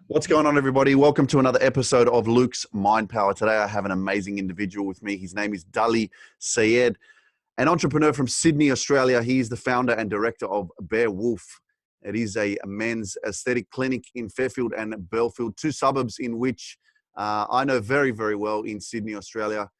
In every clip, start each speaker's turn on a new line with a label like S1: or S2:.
S1: What's going on, everybody? Welcome to another episode of Luke's Mind Power. Today, I have an amazing individual with me. His name is Dully, an entrepreneur from Sydney, Australia. He is the founder and director of Bear Wolf. It is a men's aesthetic clinic in Fairfield and Belfield, two suburbs in which I know very, very well in Sydney, Australia.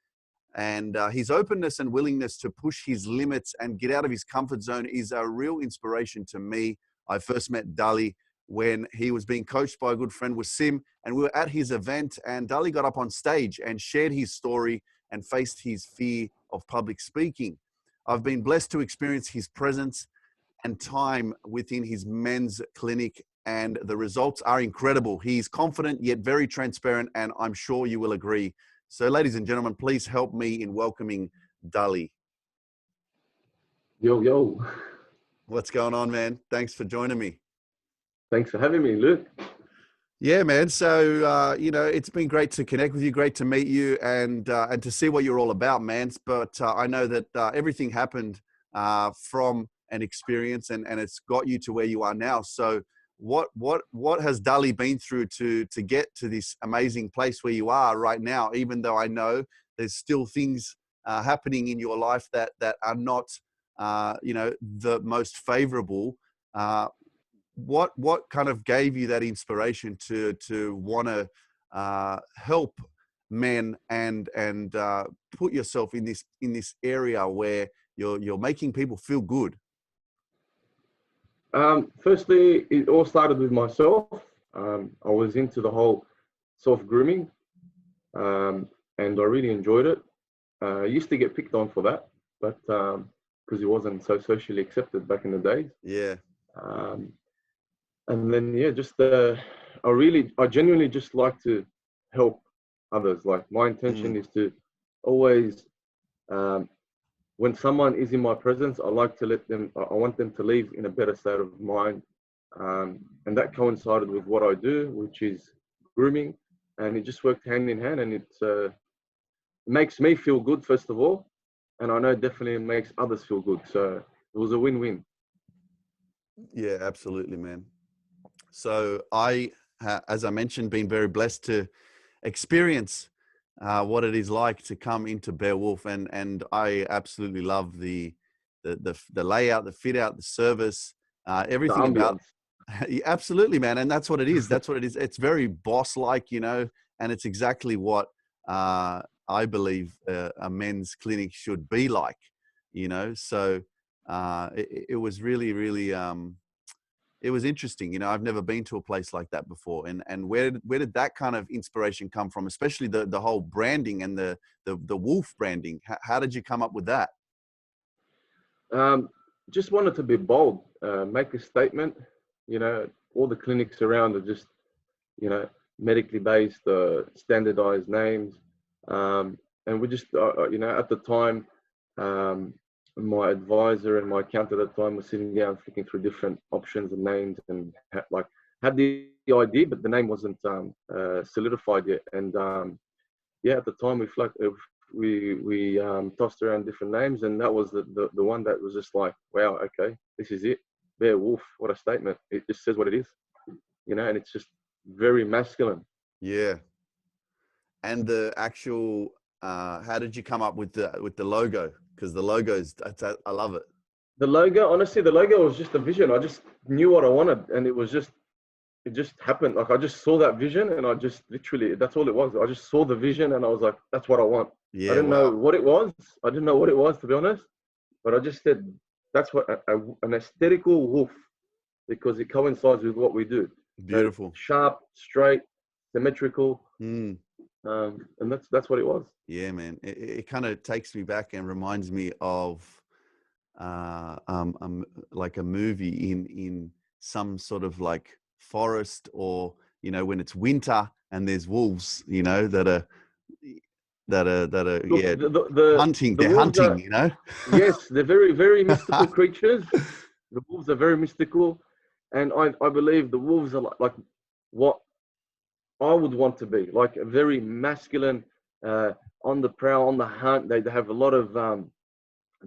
S1: And his openness and willingness to push his limits and get out of his comfort zone is a real inspiration to me. I first met Dully when he was being coached by a good friend, Wasim, and we were at his event, and Dully got up on stage and shared his story and faced his fear of public speaking. I've been blessed to experience his presence and time within his men's clinic, and the results are incredible. He's confident yet very transparent, and I'm sure you will agree. So, ladies and gentlemen, please help me in welcoming Dully.
S2: Yo, yo.
S1: What's going on, man? Thanks for joining me.
S2: Thanks for having me, Luke.
S1: Yeah, man. So, it's been great to connect with you, great to meet you, and to see what you're all about, man. But I know that everything happened from an experience, and it's got you to where you are now. So what has Dully been through to get to this amazing place where you are right now, even though I know there's still things happening in your life that are not, the most favorable. What kind of gave you that inspiration to want to help men and put yourself in this area where you're making people feel good?
S2: Firstly, it all started with myself. I was into the whole self-grooming, and I really enjoyed it. I used to get picked on for that, but because it wasn't so socially accepted back in the days.
S1: Yeah.
S2: And then, I genuinely just like to help others. Like, my intention is to always, when someone is in my presence, I want them to leave in a better state of mind. And that coincided with what I do, which is grooming. And it just worked hand in hand, and it makes me feel good, first of all. And I know definitely it makes others feel good. So it was a win-win.
S1: Yeah, absolutely, man. So I, as I mentioned, been very blessed to experience what it is like to come into Bear Wolf, and I absolutely love the layout, the fit out, the service, everything about. Absolutely, man, and that's what it is. That's what it is. It's very boss-like, and it's exactly what I believe a men's clinic should be like, So it was really, really. It was interesting. I've never been to a place like that before. And where did that kind of inspiration come from, especially the whole branding and the wolf branding? How did you come up with that?
S2: Just wanted to be bold, make a statement. All the clinics around are just, medically based, standardized names. And we just, at the time, my advisor and my accountant at the time was sitting down flicking through different options and names, and had the idea, but the name wasn't solidified yet. And at the time we tossed around different names, and that was the one that was just like, wow, okay, this is it. Bear Wolf, what a statement. It just says what it is, and it's just very masculine.
S1: Yeah. And the actual how did you come up with the logo? Because the logo I love it.
S2: The logo, honestly, the logo was just a vision. I just knew what I wanted, and it just happened. Like, I just saw that vision, and I just literally, that's all it was. I just saw the vision, and I was like, that's what I want.
S1: Yeah,
S2: I didn't know what it was. I didn't know what it was, to be honest. But I just said, that's what an aesthetical wolf, because it coincides with what we do.
S1: Beautiful.
S2: So, sharp, straight, symmetrical. And that's what it was.
S1: Yeah, man. It kind of takes me back and reminds me of like a movie in some sort of like forest, or when it's winter and there's wolves, that are hunting. They're hunting,
S2: Yes, they're very, very mystical creatures. The wolves are very mystical, and I believe the wolves are like what I would want to be, like a very masculine, on the prowl, on the hunt. They have a lot of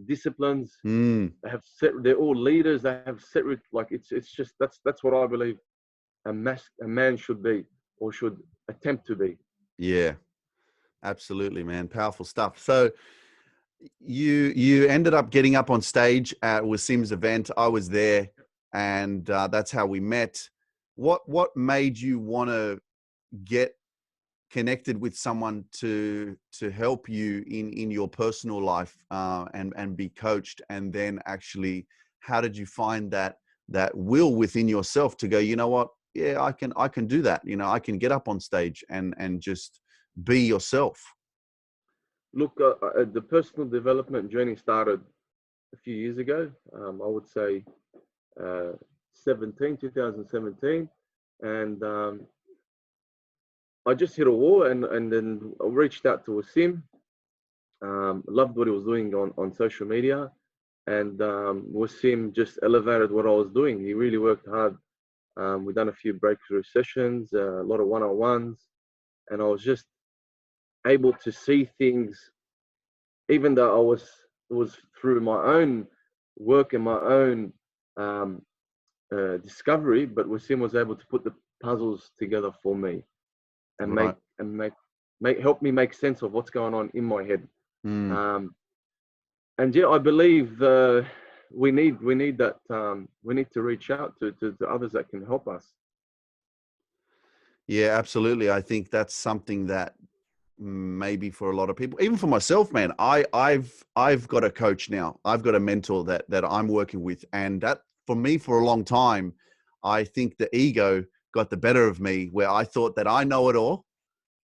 S2: disciplines. They have they're all leaders. They have set, like, it's just that's what I believe a man should be or should attempt to be.
S1: Yeah, absolutely, man. Powerful stuff. So you ended up getting up on stage at Wasim's event. I was there, and that's how we met. What made you want to get connected with someone to help you in your personal life, and be coached? And then actually, how did you find that will within yourself to go, you know what, yeah, I can do that, I can get up on stage and just be yourself?
S2: Look, the personal development journey started a few years ago. I would say uh, 2017, and I just hit a wall, and then I reached out to Wasim. Loved what he was doing on social media, and Wasim just elevated what I was doing. He really worked hard. We've done a few breakthrough sessions, a lot of one-on-ones, and I was just able to see things, even though it was through my own work and my own um, discovery, but Wasim was able to put the puzzles together for me and
S1: Right.
S2: help me make sense of what's going on in my head.
S1: Mm.
S2: And yeah, I believe we need that. We need to reach out to others that can help us.
S1: Yeah, absolutely. I think that's something that maybe for a lot of people, even for myself, man, I've got a coach now. I've got a mentor that I'm working with, and that for me for a long time, I think the ego got the better of me, where I thought that I know it all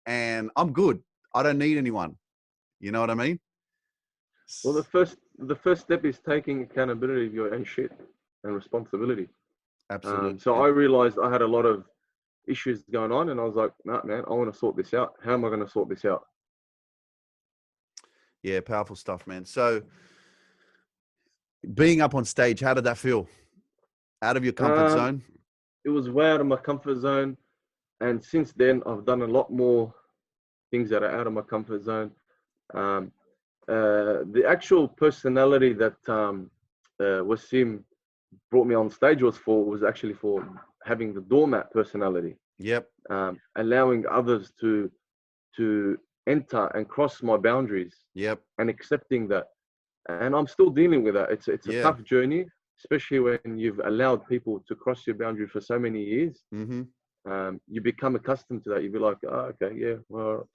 S1: and I'm good. I don't need anyone. You know what I mean?
S2: Well, the first step is taking accountability of your own shit and responsibility.
S1: Absolutely.
S2: So I realized I had a lot of issues going on, and I was like, nah, man, I want to sort this out. How am I going to sort this out?
S1: Yeah, powerful stuff, man. So being up on stage, how did that feel? Out of your comfort
S2: Um,
S1: zone?
S2: it was way out of my comfort zone, and since then I've done a lot more things that are out of my comfort zone. Um, the actual personality that Wasim brought me on stage was actually for having the doormat personality,
S1: Yep.
S2: allowing others to enter and cross my boundaries,
S1: Yep.
S2: and accepting that. And I'm still dealing with that. It's a
S1: Yeah.
S2: tough journey, especially when you've allowed people to cross your boundary for so many years.
S1: Mm-hmm.
S2: You become accustomed to that. You be like, oh, okay, yeah, well,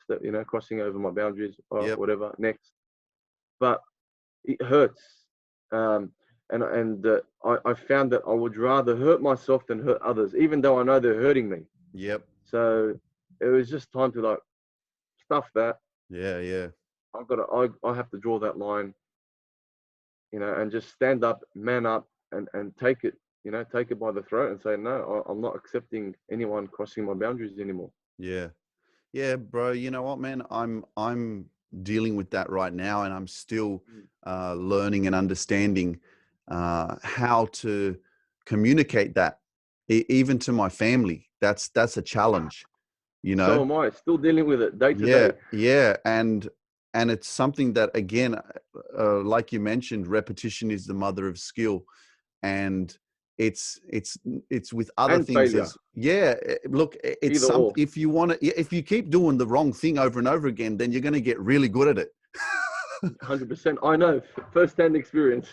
S2: crossing over my boundaries, or
S1: Yep.
S2: whatever, next. But it hurts. I found that I would rather hurt myself than hurt others, even though I know they're hurting me.
S1: Yep.
S2: So it was just time to like stuff that.
S1: Yeah. Yeah.
S2: I have to draw that line, and just stand up, man up, and take it, take it by the throat and say, no, I'm not accepting anyone crossing my boundaries anymore.
S1: Yeah. Yeah, bro. You know what, man? I'm dealing with that right now, and I'm still learning and understanding how to communicate that, even to my family. That's a challenge, you
S2: So
S1: know.
S2: am I, still dealing with it day to
S1: Yeah,
S2: day.
S1: yeah, and it's something that, again, like you mentioned, repetition is the mother of skill, and it's with other
S2: And
S1: things
S2: failure,
S1: as yeah. Look, it's
S2: either
S1: some
S2: or.
S1: if you want to, if you keep doing the wrong thing over and over again, then you're going to get really good at it.
S2: 100%. I know, first-hand experience.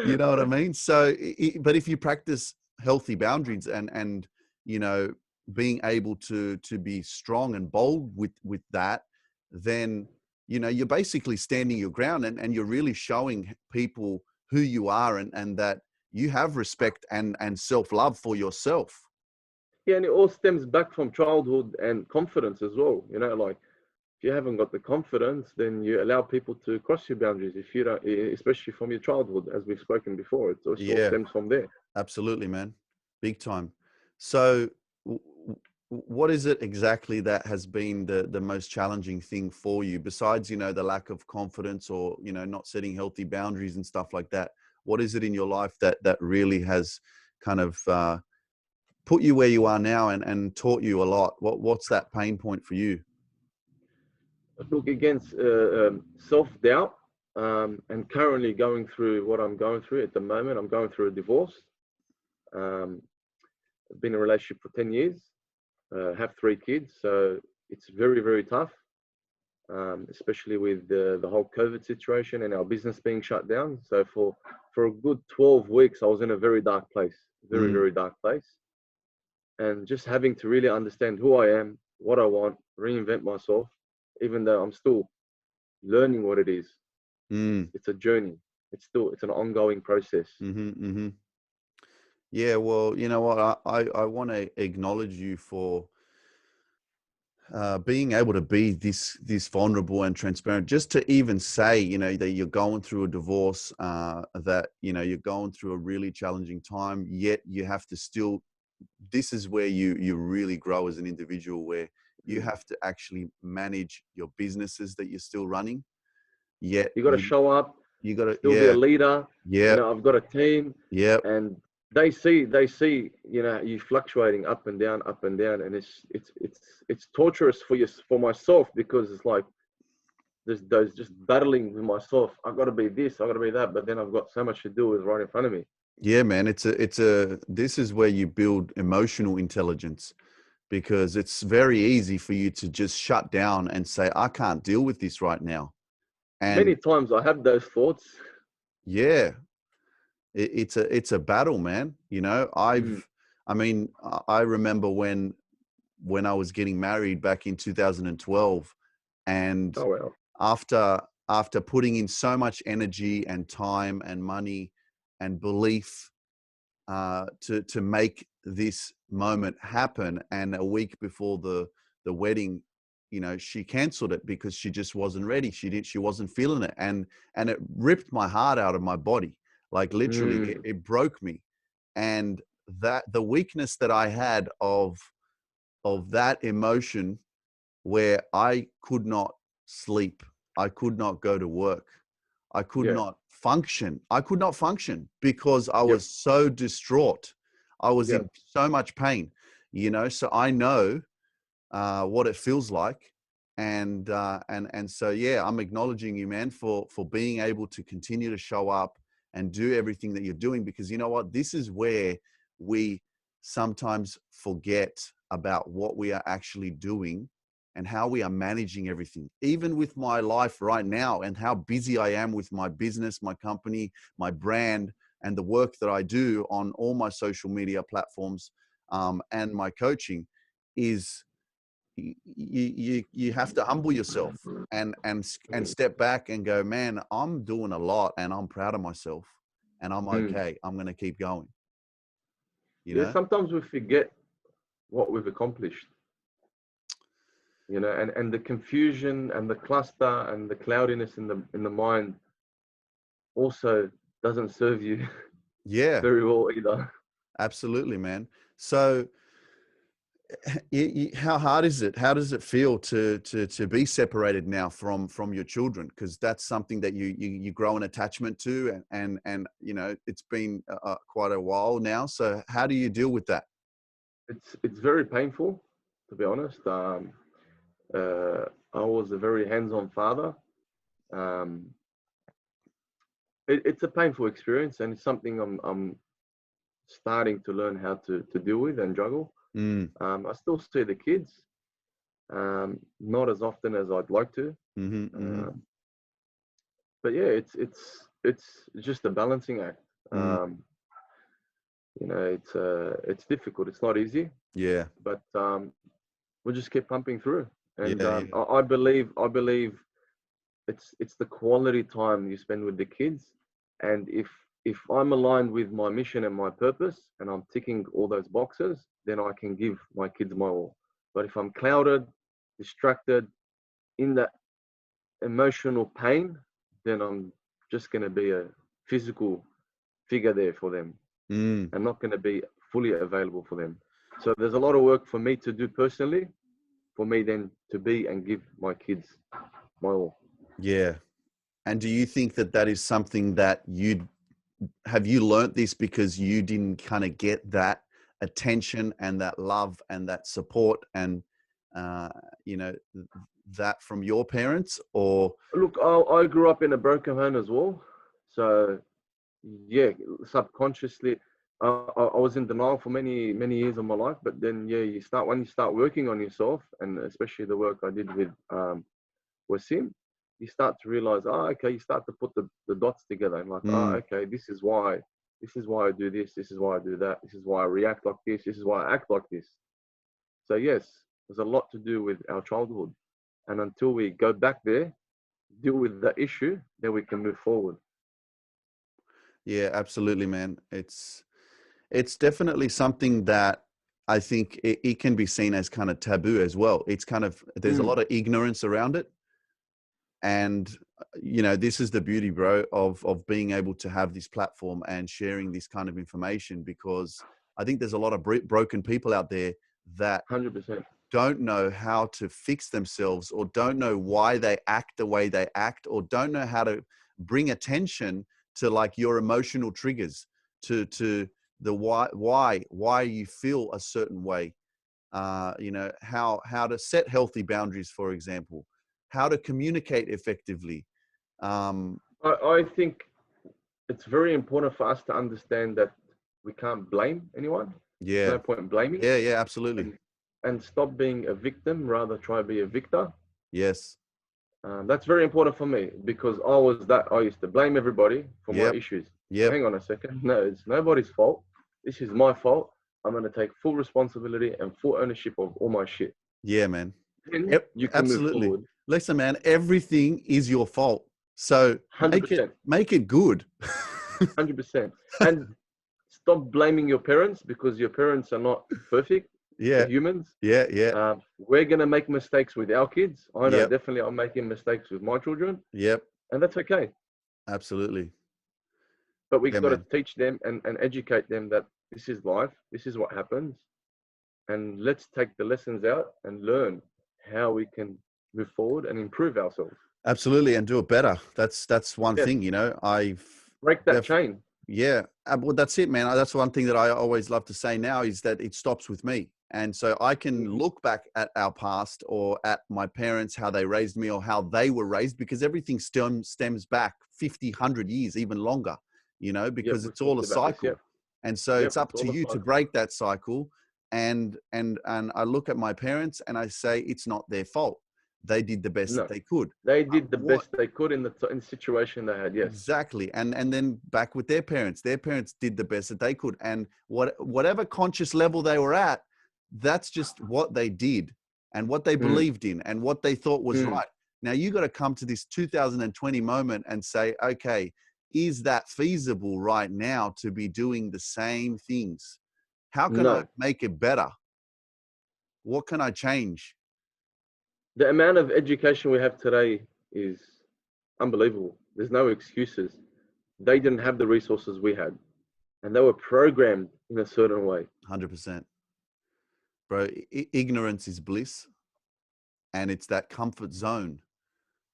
S1: You know what I mean? So, but if you practice healthy boundaries and you know, being able to be strong and bold with that, then you're basically standing your ground, and you're really showing people who you are, and that you have respect and self-love for yourself.
S2: Yeah, and it all stems back from childhood and confidence as well. Like if you haven't got the confidence, then you allow people to cross your boundaries. If you don't, especially from your childhood, as we've spoken before, it all
S1: Yeah,
S2: stems from there.
S1: absolutely, man. Big time. So what is it exactly that has been the most challenging thing for you, besides, the lack of confidence, or, not setting healthy boundaries and stuff like that? What is it in your life that really has kind of put you where you are now, and taught you a lot? What's that pain point for you?
S2: Look, against self-doubt, and currently going through what I'm going through at the moment. I'm going through a divorce. Um, been in a relationship for 10 years, have 3 kids. So it's very, very tough, especially with the whole COVID situation and our business being shut down. So for a good 12 weeks, I was in a very dark place, very,
S1: Mm,
S2: very dark place. And just having to really understand who I am, what I want, reinvent myself, even though I'm still learning what it is.
S1: mm,
S2: It's a journey. It's an ongoing process.
S1: mm-hmm, mm-hmm. Yeah, well, you know what? I want to acknowledge you for being able to be this vulnerable and transparent. Just to even say, you know, that you're going through a divorce, that you know you're going through a really challenging time. Yet you have to still. This is where you really grow as an individual, where you
S2: Mm.
S1: have to actually manage your businesses that you're still running. Yet
S2: You got to show up,
S1: you got to,
S2: still be a
S1: yeah,
S2: leader.
S1: yeah,
S2: I've got a team,
S1: yeah.
S2: and they see, you fluctuating up and down, and it's torturous for myself, because it's like there's those just battling with myself. I've got to be this, I've got to be that, but then I've got so much to do is right in front of me.
S1: Yeah, man, this is where you build emotional intelligence, because it's very easy for you to just shut down and say, I can't deal with this right now. And
S2: Many times I have those thoughts.
S1: yeah, it's a battle, man. You know,
S2: Mm.
S1: I mean, I remember when I was getting married back in 2012, and
S2: Oh well.
S1: after after putting in so much energy and time and money and belief to make this moment happen. And a week before the wedding, you know, she canceled it because she just wasn't ready. She wasn't feeling it, and it ripped my heart out of my body. Like literally,
S2: Mm.
S1: it broke me. And that the weakness that I had of that emotion, where I could not sleep, I could not go to work, I could
S2: Yeah.
S1: not function. I could not function because I
S2: Yep.
S1: was so distraught. I was
S2: Yep.
S1: in so much pain, you know. So I know what it feels like, and so yeah, I'm acknowledging you, man, for being able to continue to show up and do everything that you're doing, because you know what, this is where we sometimes forget about what we are actually doing and how we are managing everything, even with my life right now and how busy I am with my business, my company, my brand, and the work that I do on all my social media platforms, and my coaching. Is you have to humble yourself and step back and go, man, I'm doing a lot and I'm proud of myself and I'm
S2: Mm.
S1: okay. I'm going to keep going, you
S2: Yeah.
S1: know?
S2: Sometimes we forget what we've accomplished, and the confusion and the cluster and the cloudiness in the mind also doesn't serve you
S1: Yeah,
S2: very well either.
S1: absolutely, man. So how hard is it? How does it feel to be separated now from your children? Because that's something that you grow an attachment to, and you know, it's been quite a while now. So how do you deal with that?
S2: It's very painful, to be honest. I was a very hands-on father. Um, it's a painful experience, and it's something I'm starting to learn how to deal with and juggle.
S1: Mm,
S2: I still see the kids, not as often as I'd like to.
S1: mm-hmm, mm-hmm,
S2: Um, but yeah, it's just a balancing act.
S1: mm,
S2: Um, it's difficult. It's not easy,
S1: yeah,
S2: but we just keep pumping through. And
S1: yeah, yeah.
S2: I believe it's the quality time you spend with the kids. And if I'm aligned with my mission and my purpose, and I'm ticking all those boxes, then I can give my kids my all. But if I'm clouded, distracted, in that emotional pain, then I'm just going to be a physical figure there for them.
S1: Mm,
S2: I'm not going to be fully available for them. So there's a lot of work for me to do personally, for me then to be and give my kids my all.
S1: yeah. And do you think that that is something that you learnt this because you didn't kind of get that attention and that love and that support and uh, you know, that from your parents, or
S2: Look, I grew up in a broken home as well. So, yeah, subconsciously, I was in denial for many years of my life, but then yeah, when you start working on yourself, and especially the work I did with Wasim, you start to realize, oh, okay, you start to put the dots together, and like, oh,
S1: Mm.
S2: okay, this is why I do this is why I do that, this is why I react like this is why I act like this. So yes, there's a lot to do with our childhood, and until we go back there, deal with the issue, then we can move forward.
S1: Yeah, absolutely, man. It's definitely something that I think it can be seen as kind of taboo as well. It's kind of, there's a
S2: Mm,
S1: lot of ignorance around it. And, this is the beauty, bro, of being able to have this platform and sharing this kind of information, because I think there's a lot of broken people out there that
S2: 100%.
S1: don't know how to fix themselves, or don't know why they act the way they act, or don't know how to bring attention to like your emotional triggers, to the why you feel a certain way. How to set healthy boundaries, for example, how to communicate effectively. um
S2: I think it's very important for us to understand that we can't blame anyone. There's
S1: yeah,
S2: no point in blaming,
S1: yeah, absolutely.
S2: and stop being a victim, rather try be a victor.
S1: Yes.
S2: That's very important for me because I used to blame everybody for my
S1: Yep.
S2: issues.
S1: Yep.
S2: Hang on a second. No, it's nobody's fault. This is my fault. I'm going to take full responsibility and full ownership of all my shit.
S1: Yeah, man.
S2: Then
S1: Yep,
S2: you can move
S1: absolutely.
S2: forward.
S1: Listen, man, everything is your fault. So make it
S2: 100%.
S1: make it good.
S2: 100%. And stop blaming your parents because your parents are not perfect. They're
S1: Yeah.
S2: humans.
S1: Yeah. Yeah.
S2: We're going to make mistakes with our kids. I know
S1: Yep.
S2: definitely I'm making mistakes with my children,
S1: Yep.
S2: and that's okay.
S1: Absolutely.
S2: But we've
S1: Yeah,
S2: got to
S1: man.
S2: teach them and educate them that this is life, this is what happens, and let's take the lessons out and learn how we can move forward and improve ourselves.
S1: Absolutely, and do it better. That's one
S2: Yes,
S1: thing, I've
S2: break that
S1: def
S2: chain.
S1: yeah. Well, that's it, man. That's one thing that I always love to say now, is that it stops with me. And so I can
S2: Mm,
S1: look back at our past, or at my parents, how they raised me, or how they were raised, because everything stems back 50, 100 years, even longer,
S2: yep,
S1: because
S2: we've
S1: it's all
S2: talked
S1: a
S2: about this.
S1: cycle.
S2: Yep,
S1: And so
S2: yep,
S1: it's up
S2: it's
S1: to
S2: all a
S1: you to
S2: cycle.
S1: break that cycle. And I look at my parents and I say, it's not their fault. They did the best that
S2: No,
S1: they could.
S2: they did the
S1: What
S2: best they could in the situation they had. Yes.
S1: exactly? And then back with their parents did the best that they could. And whatever conscious level they were at, that's just what they did, and what they
S2: Mm,
S1: believed in, and what they thought was
S2: mm,
S1: right. Now you got to come to this 2020 moment and say, okay, is that feasible right now to be doing the same things? How can I
S2: no,
S1: make it better? What can I change?
S2: the amount of education we have today is unbelievable. There's no excuses. They didn't have the resources we had, and they were programmed in a certain way.
S1: 100%. Bro, ignorance is bliss, and it's that comfort zone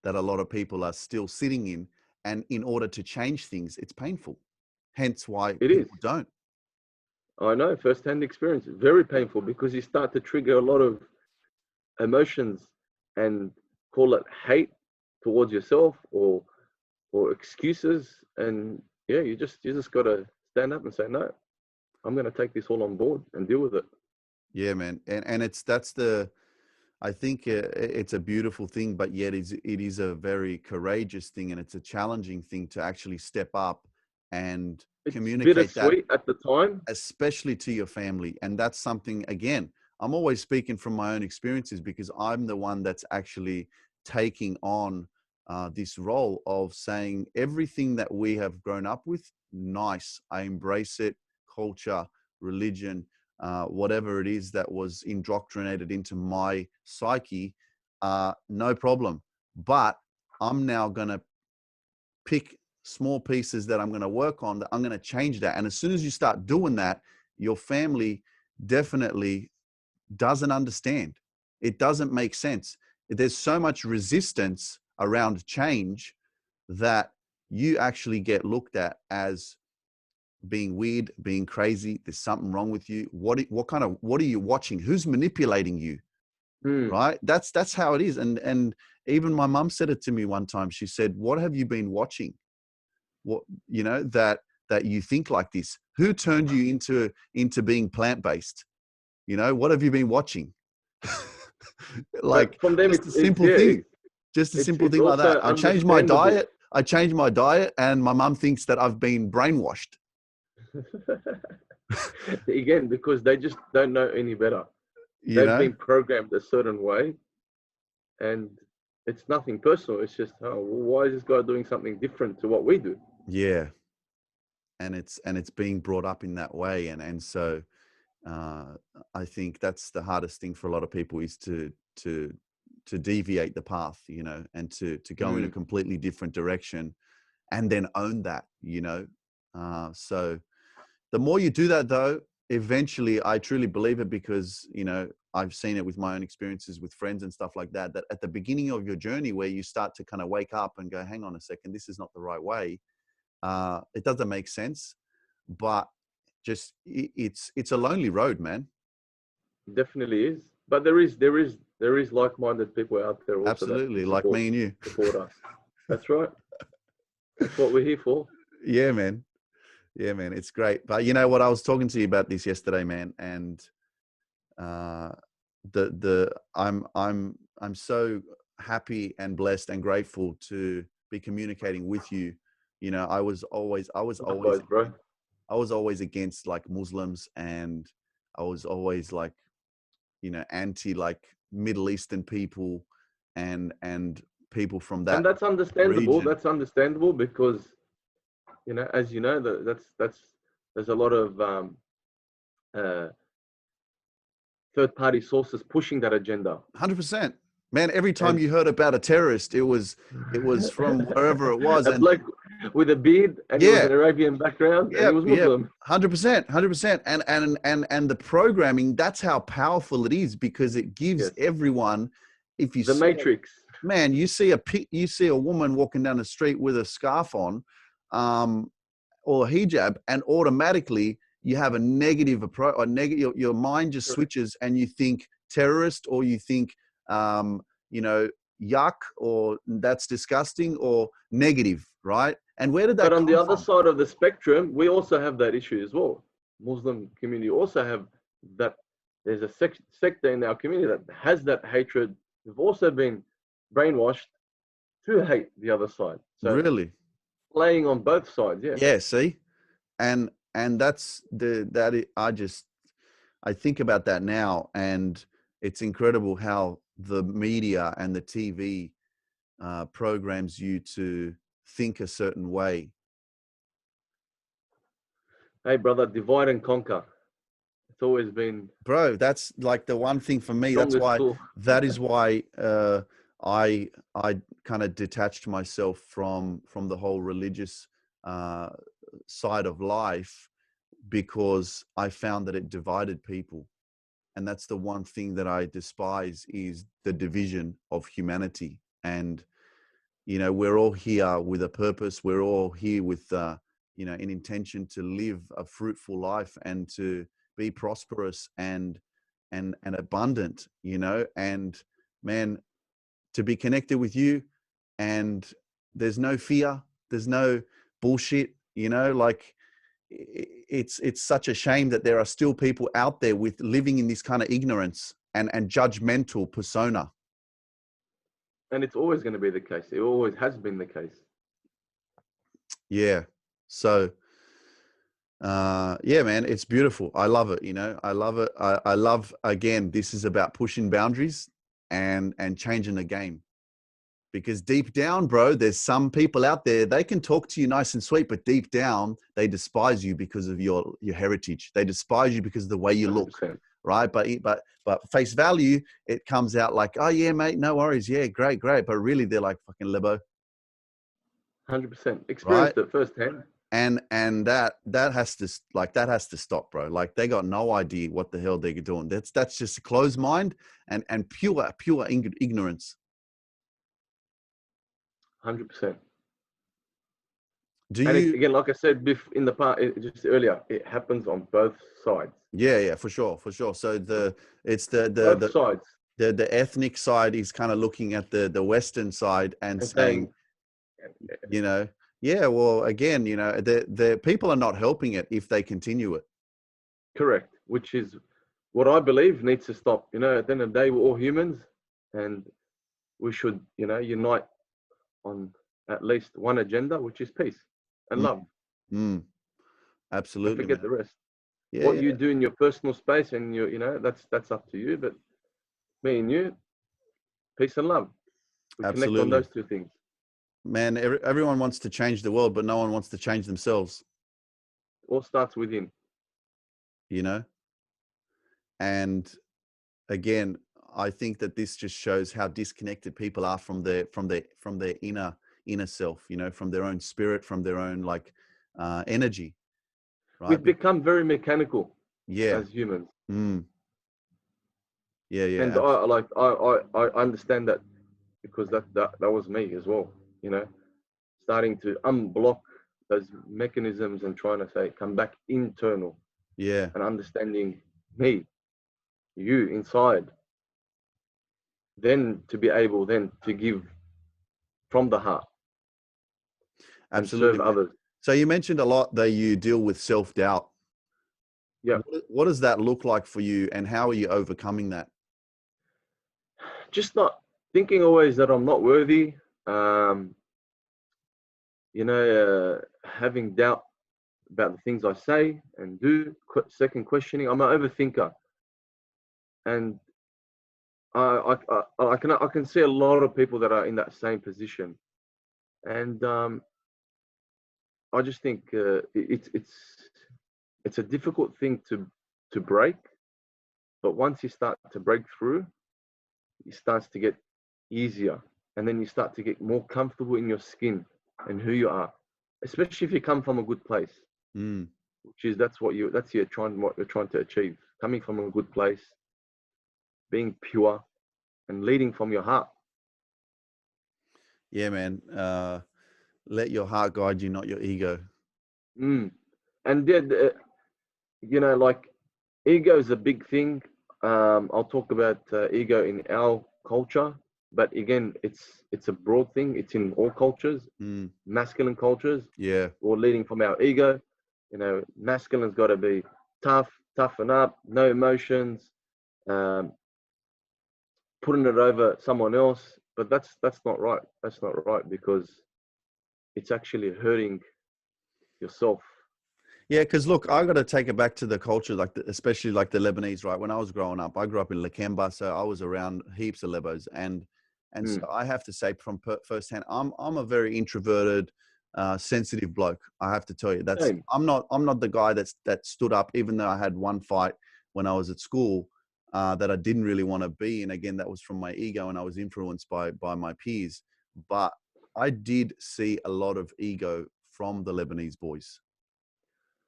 S1: that a lot of people are still sitting in. And in order to change things, it's painful. Hence why
S2: It is.
S1: people don't.
S2: I know first-hand experience. Very painful because you start to trigger a lot of emotions and call it hate towards yourself or excuses. And yeah, you just got to stand up and say no. I'm going to take this all on board and deal with it.
S1: Yeah, man. And I think it's a beautiful thing, but yet it is a very courageous thing, and it's a challenging thing to actually step up and
S2: It's
S1: communicate that,
S2: bittersweet at the time.
S1: especially to your family. And that's something, again, I'm always speaking from my own experiences, because I'm the one that's actually taking on this role of saying everything that we have grown up with, nice, I embrace it. Culture, religion, whatever it is that was indoctrinated into my psyche, no problem. But I'm now going to pick small pieces that I'm going to work on, that I'm going to change that. And as soon as you start doing that, your family definitely doesn't understand. It doesn't make sense. There's so much resistance around change that you actually get looked at as being weird, being crazy. There's something wrong with you. What are you watching? Who's manipulating you?
S2: Hmm.
S1: Right? That's how it is. And even my mum said it to me one time. She said, "What have you been watching? What, that you think like this? Who turned you into being plant-based? You know, what have you been watching? Like
S2: But from them,
S1: just a
S2: it's
S1: simple
S2: yeah,
S1: thing. Just a simple
S2: it's
S1: thing like that.
S2: also
S1: I changed my
S2: understandable.
S1: diet. I changed my diet, and my mum thinks that I've been brainwashed.
S2: Again, because they just don't know any better.
S1: You
S2: They've
S1: know?
S2: been programmed a certain way, and it's nothing personal. It's just, oh, well, why is this guy doing something different to what we do?
S1: Yeah. And it's being brought up in that way, and so uh, I think that's the hardest thing for a lot of people is to deviate the path, you know, and to go in a
S2: Mm.
S1: completely different direction, and then own that, you know. So the more you do that, though, eventually, I truly believe it, because, you know, I've seen it with my own experiences with friends and stuff like that, that at the beginning of your journey where you start to kind of wake up and go, hang on a second, this is not the right way. It doesn't make sense, but just it's a lonely road, man.
S2: Definitely is. But there is like-minded people out there also that can
S1: Absolutely, like me and you.
S2: support us. That's right. That's what we're here for.
S1: Yeah, man. Yeah, man. It's great. But you know what? I was talking to you about this yesterday, man, and uh, I'm so happy and blessed and grateful to be communicating with you. You know,
S2: Likewise, bro.
S1: I was always against like Muslims, and I was always like, you know, anti like Middle Eastern people and people from
S2: And
S1: that
S2: that's understandable.
S1: region.
S2: That's understandable because, as you know, that's there's a lot of uh, third-party sources pushing that agenda.
S1: 100%. Man, every time
S2: And
S1: you heard about a terrorist, it was from wherever it was.
S2: a
S1: And
S2: bloke with a beard, and he was
S1: yeah,
S2: an Arabian background, and he
S1: yep,
S2: was
S1: yep.
S2: Muslim.
S1: 100%, 100%. And the programming, that's how powerful it is, because it gives
S2: Yes,
S1: everyone, if you
S2: the
S1: see it,
S2: Matrix.
S1: man, you see a woman walking down the street with a scarf on, um, or a hijab, and automatically you have a negative approach, or negative. Your mind just
S2: Correct.
S1: switches, and you think terrorist, or you think, you know, yuck, or that's disgusting, or negative, right? And where did
S2: But
S1: that
S2: on the
S1: come
S2: other
S1: from?
S2: side of the spectrum, we also have that issue as well. Muslim community also have that. There's a sector in our community that has that hatred. We've also been brainwashed to hate the other side. So
S1: Really?
S2: playing on both sides, yeah,
S1: Yeah. See, and that's I think about that now, and it's incredible how the media and the TV programs you to think a certain way.
S2: hey brother, divide and conquer. It's always been
S1: Bro, that's like the one thing for me. That's
S2: strongest
S1: why,
S2: tool.
S1: that is why I kind of detached myself from the whole religious uh, side of life, because I found that it divided people. And that's the one thing that I despise, is the division of humanity. And you know, we're all here with a purpose. We're all here with you know, an intention to live a fruitful life and to be prosperous and abundant, you know. And man, to be connected with you, and there's no fear, there's no bullshit, you know, like it's such a shame that there are still people out there with living in this kind of ignorance and judgmental persona.
S2: And it's always going to be the case. It always has been the case.
S1: Yeah. So yeah, man, it's beautiful. I love it. You know, I love it. I love, again, this is about pushing boundaries and changing the game. Because deep down, bro, there's some people out there, they can talk to you nice and sweet, but deep down, they despise you because of your heritage. They despise you because of the way you look,
S2: 100%.
S1: right? But face value, it comes out like, oh yeah, mate, no worries. Yeah, great, great. But really, they're like fucking libo,
S2: 100%.
S1: right?
S2: Experienced it firsthand.
S1: And that has to, like, that has to stop, bro. Like, they got no idea what the hell they're doing. That's just a closed mind and pure ignorance.
S2: 100%.
S1: Do
S2: And
S1: you?
S2: again, like I said in the part, just earlier, it happens on both sides.
S1: Yeah, for sure, for sure. So it's
S2: Both sides.
S1: the ethnic side is kind of looking at the Western side and
S2: And
S1: saying,
S2: saying,
S1: you know, Yeah, well, again, the people are not helping it if they continue it.
S2: Correct. Which is what I believe needs to stop. At the end of the day, we're all humans, and we should, unite on at least one agenda, which is peace and
S1: Mm,
S2: love,
S1: mm,
S2: and
S1: absolutely,
S2: forget
S1: man.
S2: the rest.
S1: Yeah,
S2: What
S1: yeah,
S2: you do in your personal space, and that's up to you. But me and you, peace and love. We connect on
S1: absolutely.
S2: those two things.
S1: Man, everyone wants to change the world, but no one wants to change themselves,
S2: All starts within.
S1: you know? And again, I think that this just shows how disconnected people are from their inner self, from their own spirit, from their own energy, right?
S2: We've become very mechanical
S1: Yeah.
S2: as humans,
S1: Mm, yeah,
S2: and
S1: yeah,
S2: I understand that because that was me as well. Starting to unblock those mechanisms and trying to say come back internal
S1: yeah,
S2: and understanding me, you inside, then to be able then to give from the heart and
S1: absolutely,
S2: serve
S1: man.
S2: others.
S1: So you mentioned a lot that you deal with self-doubt.
S2: Yeah,
S1: What does that look like for you, and how are you overcoming that?
S2: just not thinking always that I'm not worthy. Um, Having doubt about the things I say and do. Second questioning. I'm an overthinker, and I can see a lot of people that are in that same position, and I just think it's a difficult thing to break, but once you start to break through, it starts to get easier, and then you start to get more comfortable in your skin and who you are, especially if you come from a good place,
S1: Mm.
S2: which is what you're trying to achieve, coming from a good place, being pure, and leading from your heart.
S1: Yeah, man. Let your heart guide you, not your ego.
S2: Mm. And then, like ego is a big thing. I'll talk about ego in our culture, but again, it's a broad thing. It's in all cultures,
S1: Mm.
S2: masculine cultures,
S1: Yeah,
S2: or leading from our ego. Masculine's got to be tough, toughen up, no emotions, um, putting it over someone else. But that's not right. That's not right because it's actually hurting yourself.
S1: yeah. Because look, I got to take it back to the culture, especially like the Lebanese, right? When I was growing up, I grew up in Lakemba, so I was around heaps of Lebos, and so
S2: Mm.
S1: I have to say from firsthand, I'm a very introverted, sensitive bloke. I have to tell you,
S2: Same.
S1: I'm not the guy that stood up, even though I had one fight when I was at school. That I didn't really want to be, and again, that was from my ego, and I was influenced by my peers. But I did see a lot of ego from the Lebanese boys.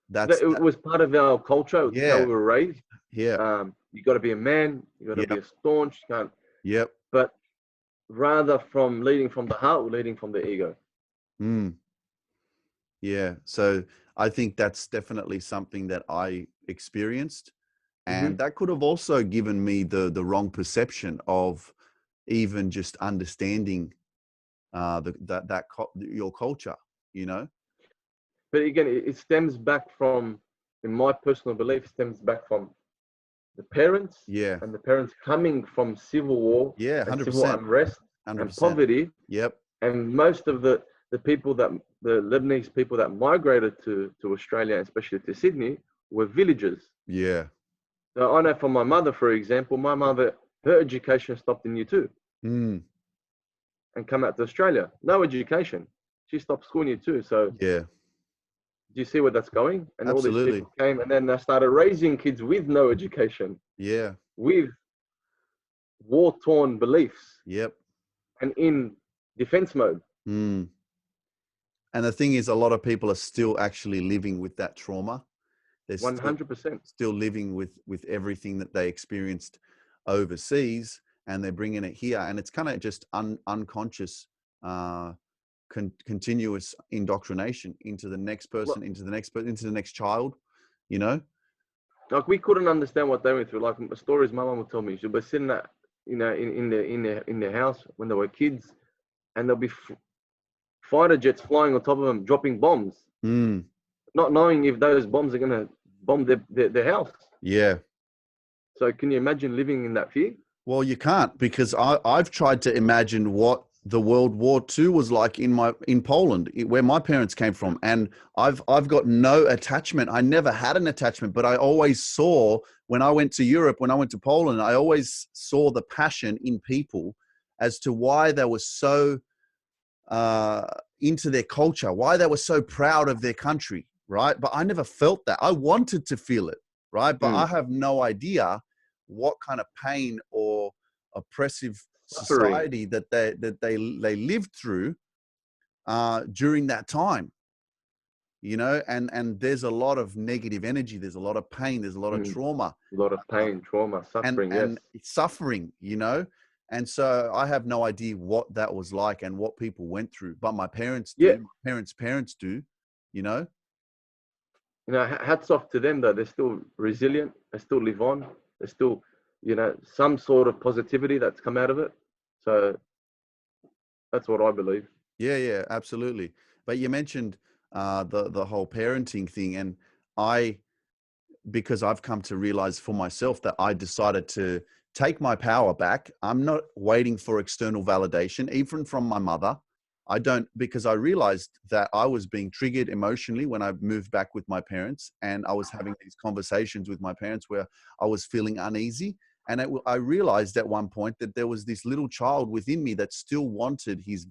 S2: That
S1: That's
S2: it
S1: that.
S2: was part of our culture. It's how
S1: Yeah,
S2: we were raised.
S1: yeah,
S2: You got to be a man. You got to be
S1: yep,
S2: a staunch. You can't.
S1: yep.
S2: But rather from leading from the heart, we're leading from the ego.
S1: Mm, yeah. So I think that's definitely something that I experienced,
S2: Hmm.
S1: and that could have also given me the wrong perception of even just understanding your culture. You know?
S2: But again, it stems back from, in my personal belief, stems back from the parents,
S1: Yeah,
S2: and the parents coming from civil war
S1: yeah.
S2: and
S1: Hundred
S2: civil
S1: percent,
S2: unrest
S1: hundred
S2: and
S1: percent.
S2: poverty.
S1: Yep.
S2: And most of the Lebanese people that migrated to Australia, especially to Sydney, were villagers.
S1: Yeah.
S2: So I know from my mother, for example, my mother, her education stopped in year two
S1: Mm,
S2: and come out to Australia. No education. She stopped school in year two. So
S1: yeah.
S2: do you see where that's going? And all these
S1: Absolutely.
S2: people came, and then they started raising kids with no education,
S1: Yeah.
S2: with war-torn beliefs,
S1: Yep.
S2: and in defense mode.
S1: Mm. And the thing is, a lot of people are still actually living with that trauma. They're still
S2: 100%.
S1: still living with everything that they experienced overseas, and they're bringing it here, and it's kind of just unconscious, uh, continuous indoctrination into the next person, into the next person, into the next child. You know?
S2: Like we couldn't understand what they went through. Like stories my mom would tell me. She was sitting at, in the house when they were kids, and they'll be fighter jets flying on top of them, dropping bombs,
S1: Mm.
S2: not knowing if those bombs are going to bomb their house.
S1: Yeah.
S2: So can you imagine living in that fear?
S1: Well, you can't, because I've tried to imagine what the World War II was like in Poland, where my parents came from, and I've got no attachment. I never had an attachment, but I always saw, when I went to Europe, when I went to Poland, I always saw the passion in people as to why they were so into their culture, why they were so proud of their country, right? But I never felt that. I wanted to feel it, right? But I have no idea what kind of pain or oppressive
S2: Suffering.
S1: society that they lived through during that time, you know. And there's a lot of negative energy, there's a lot of pain, there's a lot of trauma,
S2: A lot of pain, trauma, suffering.
S1: and
S2: Yes.
S1: suffering, you know. And so I have no idea what that was like and what people went through, but my parents
S2: Yeah.
S1: do, my parents do, you know.
S2: You know, hats off to them though. They're still resilient. They still live on. There's still, you know, some sort of positivity that's come out of it. So that's what I believe.
S1: Yeah, absolutely. But you mentioned the whole parenting thing, and I, because I've come to realize for myself that I decided to take my power back. I'm not waiting for external validation, even from my mother. I don't, because I realized that I was being triggered emotionally when I moved back with my parents, and I was having these conversations with my parents where I was feeling uneasy. And I realized at one point that there was this little child within me that still wanted his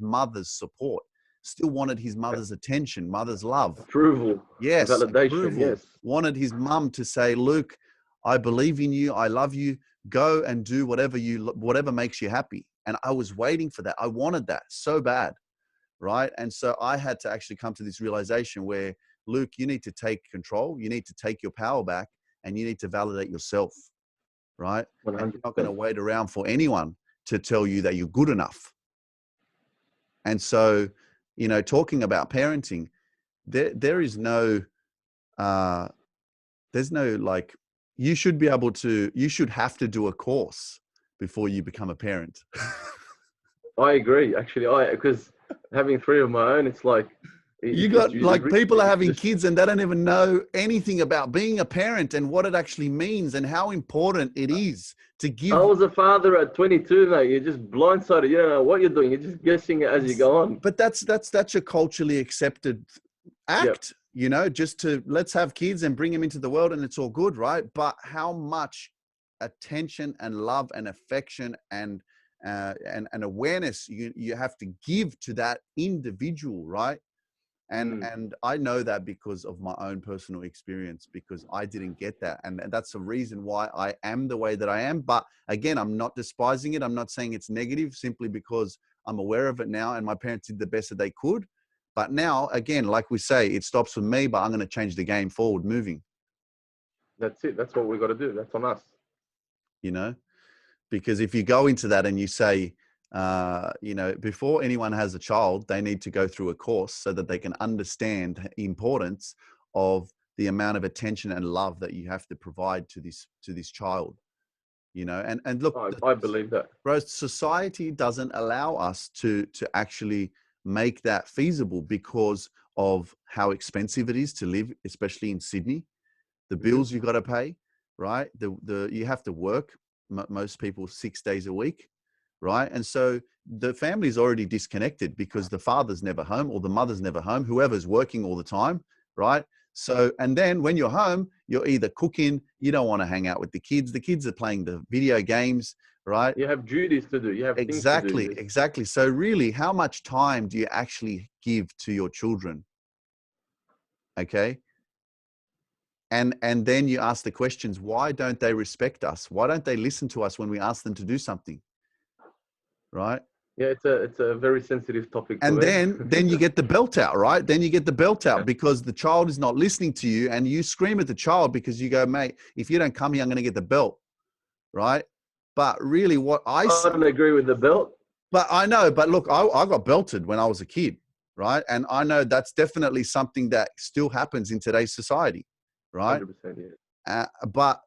S1: mother's support, still wanted his mother's attention, mother's love.
S2: Approval,
S1: Yes,
S2: validation.
S1: approval.
S2: Yes.
S1: Wanted his mum to say, "Luke, I believe in you. I love you. Go and do whatever makes you happy." And I was waiting for that. I wanted that so bad, right? And so I had to actually come to this realization where, Luke, you need to take control. You need to take your power back, and you need to validate yourself, right? And you're not going to
S2: 100%.
S1: wait around for anyone to tell you that you're good enough. And so, you know, talking about parenting, there is no there's no, like, you should have to do a course before you become a parent.
S2: I agree. Actually, because having three of my own, it's like
S1: You
S2: it's just
S1: got, like, people are
S2: it's
S1: having
S2: just
S1: kids and they don't even know anything about being a parent and what it actually means and how important it is to
S2: I
S1: give.
S2: was a father at 22, mate. You're just blindsided. You don't know what you're doing. You're just guessing it as you go on.
S1: But that's a culturally accepted
S2: Yep.
S1: act, you know, just to, let's have kids and bring them into the world and it's all good, right? But how much attention and love and affection and awareness you have to give to that individual, right? And I know that because of my own personal experience, because I didn't get that. And that's the reason why I am the way that I am. But again, I'm not despising it. I'm not saying it's negative, simply because I'm aware of it now, and my parents did the best that they could. But now, again, like we say, it stops with me, but I'm going to change the game forward moving,
S2: That's it. That's what we got to do. That's on us.
S1: you know? Because if you go into that and you say, you know, before anyone has a child, they need to go through a course so that they can understand the importance of the amount of attention and love that you have to provide to this child, you know. And look,
S2: I believe that.
S1: bro, society doesn't allow us to actually make that feasible because of how expensive it is to live, especially in Sydney. The bills you got to pay, right? You have to work, most people 6 days a week, right? And so the family's already disconnected because the father's never home or the mother's never home, whoever's working all the time, right? So, and then when you're home, you're either cooking, you don't want to hang out with the kids are playing the video games, right?
S2: You have duties to do. You have things to do.
S1: Exactly. So really, how much time do you actually give to your children? Okay. And then you ask the questions, why don't they respect us? Why don't they listen to us when we ask them to do something? Right?
S2: Yeah, it's a very sensitive topic to
S1: And
S2: me.
S1: then you get the belt out, right? Then you get the belt out
S2: Yeah.
S1: because the child is not listening to you, and you scream at the child because you go, mate, if you don't come here, I'm going to get the belt, right? But really what I
S2: I
S1: see,
S2: don't agree with the belt.
S1: but I know, but look, I got belted when I was a kid, right? And I know that's definitely something that still happens in today's society, right?
S2: 100%. Yeah.
S1: But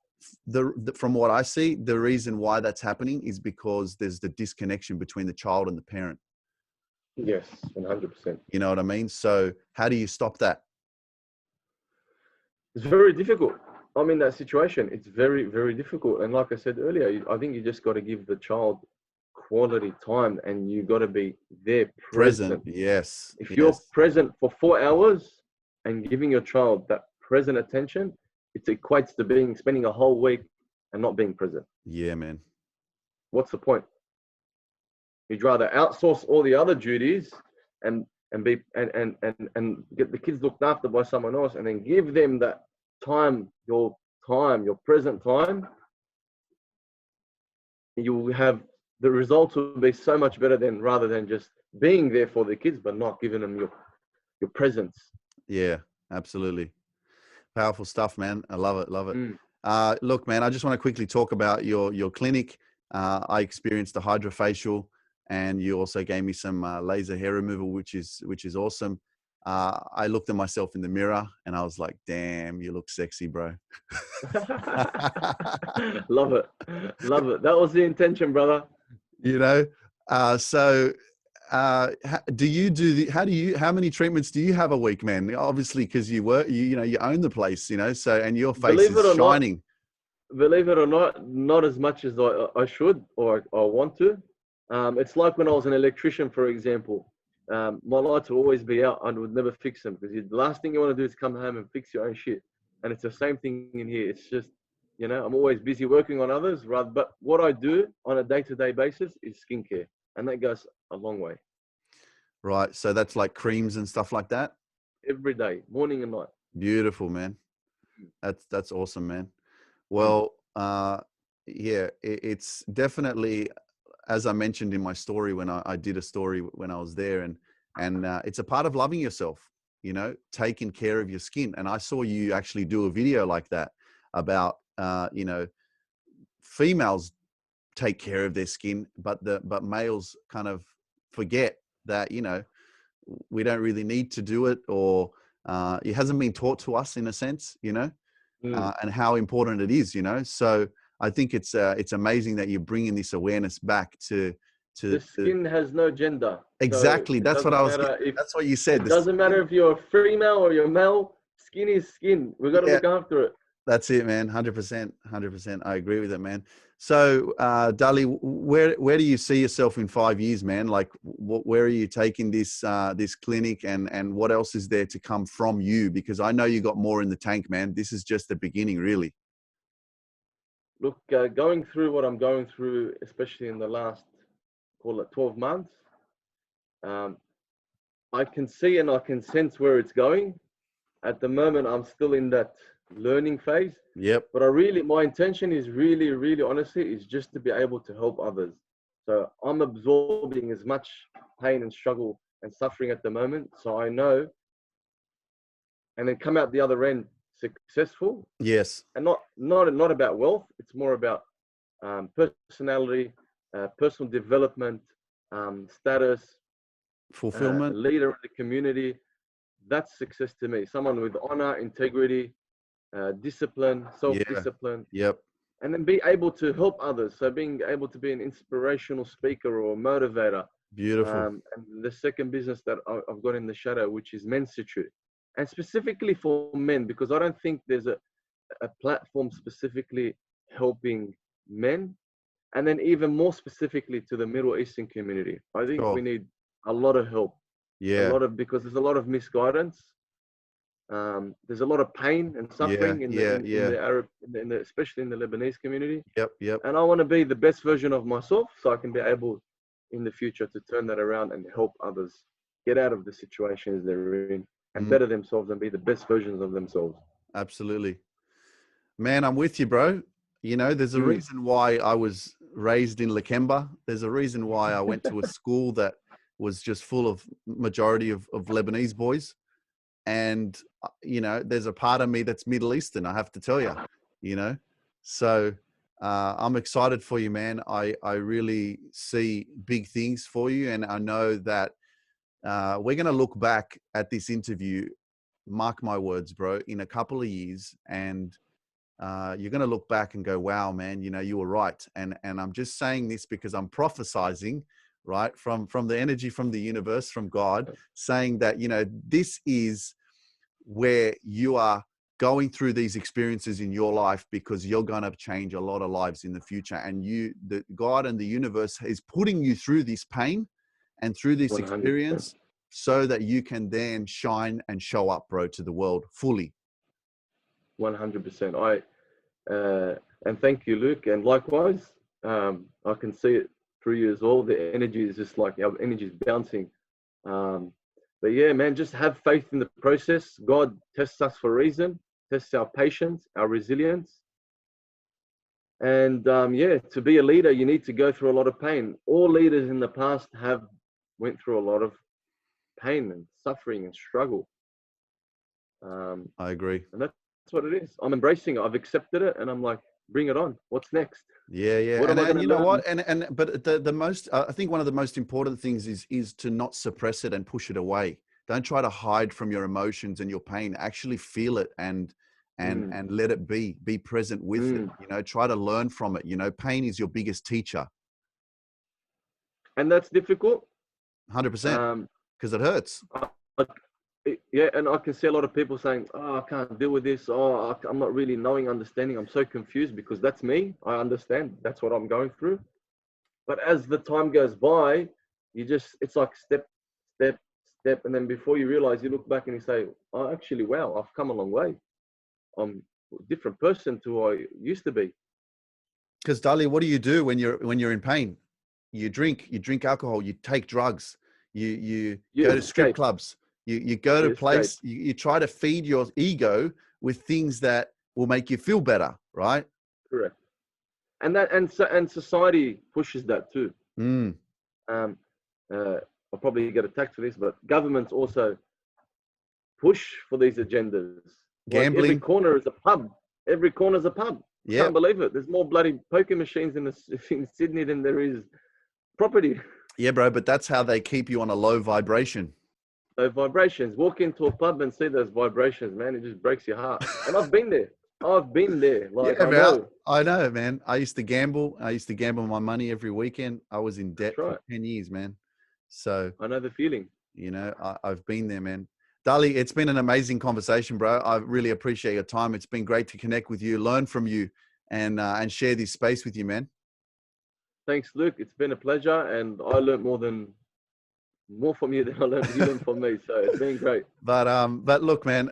S1: from what I see, the reason why that's happening is because there's the disconnection between the child and the parent.
S2: Yes, 100%.
S1: You know what I mean? So how do you stop that?
S2: It's very difficult. I'm in that situation. It's very, very difficult. And like I said earlier, I think you just got to give the child quality time, and you got to be there
S1: Present.
S2: present.
S1: Yes.
S2: If you're
S1: Yes.
S2: present for 4 hours and giving your child that present attention, it equates to spending a whole week and not being present.
S1: Yeah, man.
S2: What's the point? You'd rather outsource all the other duties and get the kids looked after by someone else, and then give them that time, your present time. You will have the results will be so much better than rather than just being there for the kids but not giving them your presence.
S1: Yeah, absolutely. Powerful stuff, man. I love it. Love it.
S2: Mm.
S1: Look, man, I just want to quickly talk about your clinic. I experienced a hydrofacial, and you also gave me some laser hair removal, which is awesome. I looked at myself in the mirror and I was like, "Damn, you look sexy, bro."
S2: Love it, love it. That was the intention, brother.
S1: You know, so do you do the, how many treatments do you have a week, man? Obviously, because you work, you know, you own the place, you know, so, and your face
S2: Believe
S1: is
S2: it or not,
S1: shining.
S2: not as much as I should or I want to. It's like when I was an electrician, for example. My lights would always be out. I would never fix them because the last thing you want to do is come home and fix your own shit. And it's the same thing in here. It's just, I'm always busy working on others. But what I do on a day-to-day basis is skincare, and that goes a long way.
S1: Right. So that's like creams and stuff like that.
S2: Every day, morning and night.
S1: Beautiful, man. That's awesome, man.
S2: Mm.
S1: Well, yeah, it's definitely, as I mentioned in my story when I did a story when I was there, and it's a part of loving yourself, you know, taking care of your skin. And I saw you actually do a video like that about, you know, females take care of their skin, but males kind of forget that, you know, we don't really need to do it, or it hasn't been taught to us in a sense, you know,
S2: Mm.
S1: and how important it is, you know. So I think it's amazing that you're bringing this awareness back
S2: The
S1: to
S2: skin has no gender, so
S1: exactly.
S2: it
S1: That's what I
S2: doesn't
S1: was.
S2: matter if
S1: That's what you said.
S2: it doesn't matter if you're a female or you're male. Skin is skin. We got to
S1: Yeah,
S2: look after it.
S1: that's it, man. 100%, 100%. I agree with it, man. So, Dully, where do you see yourself in 5 years, man? Like, where are you taking this this clinic, and what else is there to come from you? Because I know you got more in the tank, man. This is just the beginning, really.
S2: Look, going through what I'm going through, especially in the last, call it 12 months, um, I can see and I can sense where it's going. At the moment, I'm still in that learning phase.
S1: Yep.
S2: But my intention is really, really honestly, is just to be able to help others. So I'm absorbing as much pain and struggle and suffering at the moment. So I know, and then come out the other end successful,
S1: Yes.
S2: and not about wealth. It's more about personality, personal development, status,
S1: Fulfillment.
S2: leader in the community. That's success to me. Someone with honor, integrity, discipline,
S1: Yeah.
S2: self-discipline,
S1: Yep.
S2: and then be able to help others. So being able to be an inspirational speaker or motivator.
S1: Beautiful.
S2: And the second business that I've got in the shadow, which is Men's Institute, and specifically for men, because I don't think there's a platform specifically helping men, and then even more specifically to the Middle Eastern community. I think we
S1: Sure.
S2: need a lot of help,
S1: Yeah.
S2: because there's a lot of misguidance. There's a lot of pain and
S1: Yeah.
S2: suffering
S1: Yeah.
S2: in
S1: Yeah.
S2: the Arab, especially in the Lebanese community.
S1: Yep. Yep.
S2: And I want to be the best version of myself, so I can be able in the future to turn that around and help others get out of the situations they're in and
S1: Mm,
S2: better themselves and be the best versions of themselves.
S1: absolutely. Man, I'm with you, bro. You know, there's a
S2: Mm.
S1: reason why I was raised in Lakemba. There's a reason why I went to a school that was just full of majority of Lebanese boys. And, you know, there's a part of me that's Middle Eastern, I have to tell you, you know. So I'm excited for you, man. I really see big things for you. And I know that we're going to look back at this interview, mark my words, bro, in a couple of years. And you're going to look back and go, wow, man, you know, you were right. And I'm just saying this because I'm prophesizing right? From the energy from the universe, from God, saying that, this is where you are going through these experiences in your life because you're going to change a lot of lives in the future. And the God and the universe is putting you through this pain and through this
S2: 100%.
S1: experience so that you can then shine and show up, bro, to the world fully.
S2: 100%. And thank you, Luke. And likewise, I can see it through you as well. The energy is just like our energy is bouncing. But yeah, man, just have faith in the process. God tests us for a reason, tests our patience, our resilience. And to be a leader, you need to go through a lot of pain. All leaders in the past have went through a lot of pain and suffering and struggle.
S1: I agree.
S2: And that's what it is. I'm embracing it. I've accepted it, and I'm like, bring it on. What's next?
S1: Yeah.
S2: What am I going to
S1: you know
S2: learn?
S1: what? But the most, I think one of the most important things is to not suppress it and push it away. Don't try to hide from your emotions and your pain. Actually feel it and let it be. Be present with it. Try to learn from it. Pain is your biggest teacher.
S2: And that's difficult.
S1: 100%. Because it hurts.
S2: Yeah, and I can see a lot of people saying, "Oh, I can't deal with this. Oh, I'm not really understanding. I'm so confused," because that's me. I understand. That's what I'm going through. But as the time goes by, it's like step, and then before you realize, you look back and you say, "Oh, actually, wow, I've come a long way. I'm a different person to who I used to be."
S1: Because Dully, what do you do when you're in pain? You drink alcohol, you take drugs, you go to strip clubs, you go to place, you try to feed your ego with things that will make you feel better, right?
S2: Correct. And society pushes that too. I'll probably get attacked for this, but governments also push for these agendas.
S1: Gambling.
S2: Like every corner is a pub. Every corner is a pub.
S1: Yeah.
S2: Can't believe it. There's more bloody poker machines in Sydney than there is property.
S1: Yeah, bro, but that's how they keep you on a low vibration.
S2: Those vibrations. Walk into a pub and see those vibrations, man. It just breaks your heart. And I've been there. Like,
S1: yeah, I know, man. I used to gamble. I used to gamble my money every weekend. I was in debt for 10 years, man. So
S2: I know the feeling.
S1: I've been there, man. Dully, it's been an amazing conversation, bro. I really appreciate your time. It's been great to connect with you, learn from you, and share this space with you, man.
S2: Thanks, Luke. It's been a pleasure, and I learned more from you than you learned from me. So it's been great.
S1: But look, man,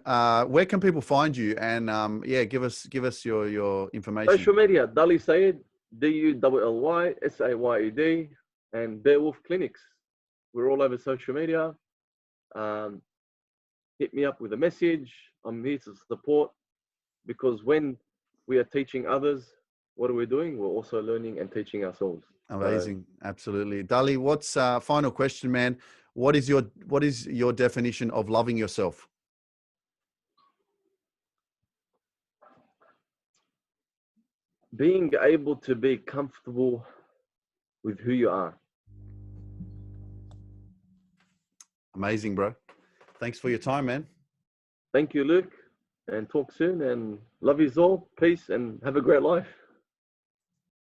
S1: where can people find you? And give us your information.
S2: Social media, Dully Sayed, DULLY SAYED, and Beowulf Clinics. We're all over social media. Hit me up with a message. I'm here to support, because when we are teaching others, what are we doing? We're also learning and teaching ourselves.
S1: Amazing. Absolutely. Dully, what's final question, man? What is your definition of loving yourself?
S2: Being able to be comfortable with who you are.
S1: Amazing, bro. Thanks for your time, man.
S2: Thank you, Luke, and talk soon, and love you all. Peace, and have a great life.